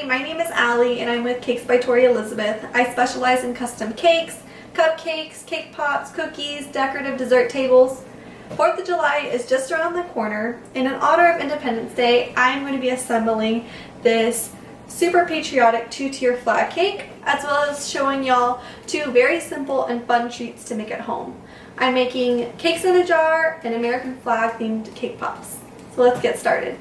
my name is Allie and I'm with Cakes by Tori Elizabeth. I specialize in custom cakes, cupcakes, cake pops, cookies, decorative dessert tables. 4th of July is just around the corner, and in honor of Independence Day, I'm going to be assembling this super patriotic 2-tier flag cake, as well as showing y'all 2 very simple and fun treats to make at home. I'm making cakes in a jar and American flag themed cake pops. So let's get started.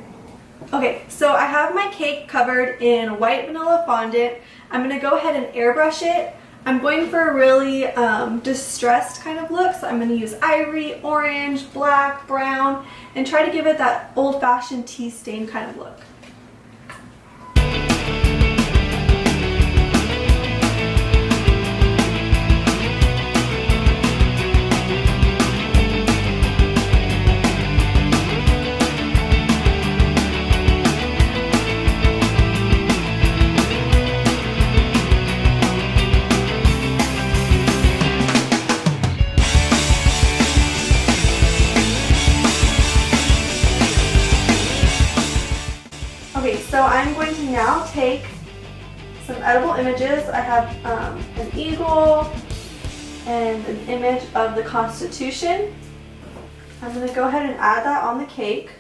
Okay, so I have my cake covered in white vanilla fondant. I'm going to go ahead and airbrush it. I'm going for a really distressed kind of look, so I'm going to use ivory, orange, black, brown, and try to give it that old-fashioned tea stain kind of look. Okay, so I'm going to now take some edible images. I have an eagle and an image of the Constitution. I'm going to go ahead and add that on the cake.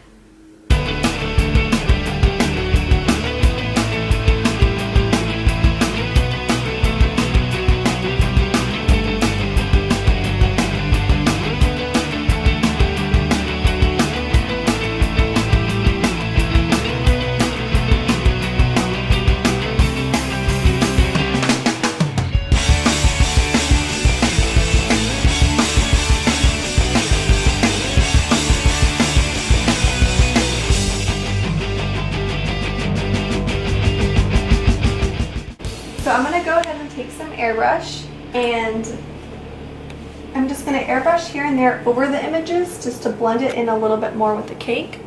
So I'm going to go ahead and take some airbrush, and I'm just going to airbrush here and there over the images just to blend it in a little bit more with the cake.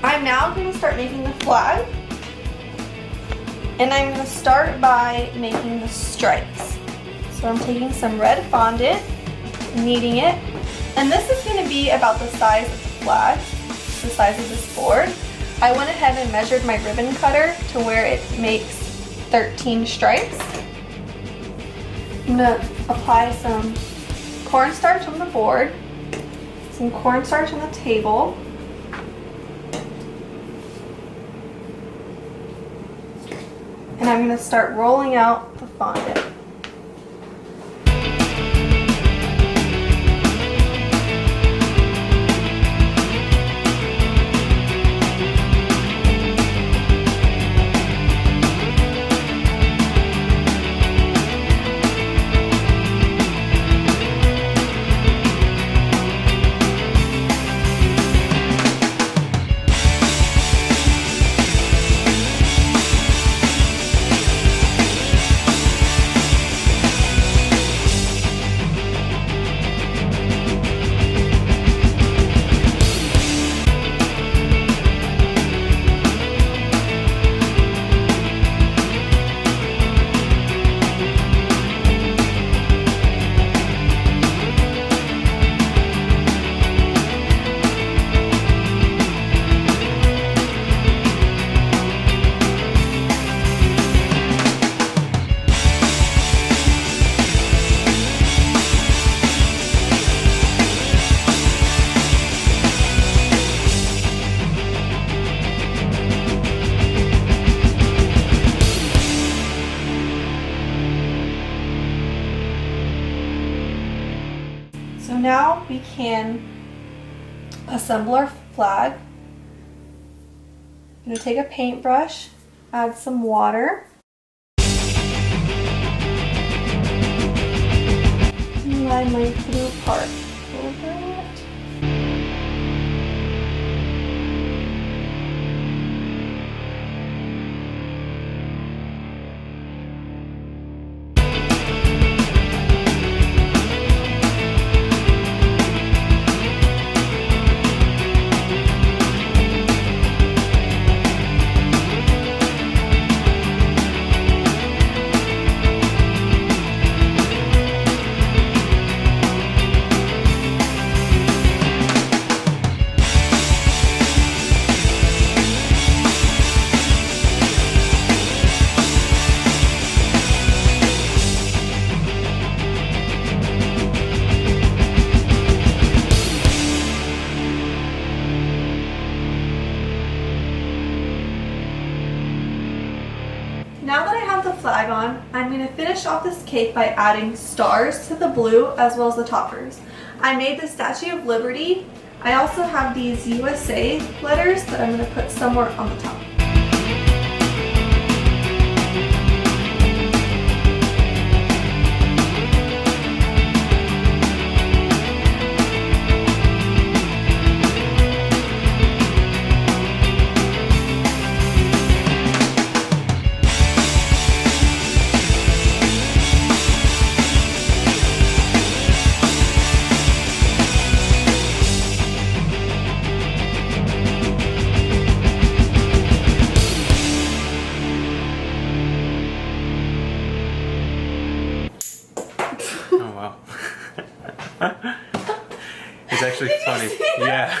I'm now going to start making the flag, and I'm going to start by making the stripes. So I'm taking some red fondant, kneading it, and this is going to be about the size of the flag, the size of this board. I went ahead and measured my ribbon cutter to where it makes 13 stripes. I'm going to apply some cornstarch on the board, some cornstarch on the table, and I'm going to start rolling out the fondant. So now we can assemble our flag. I'm going to take a paintbrush, add some water, and line my blue part over it. on, I'm going to finish off this cake by adding stars to the blue as well as the toppers. I made the Statue of Liberty. I also have these USA letters that I'm going to put somewhere on the top. Oh wow. It's actually funny. Yeah.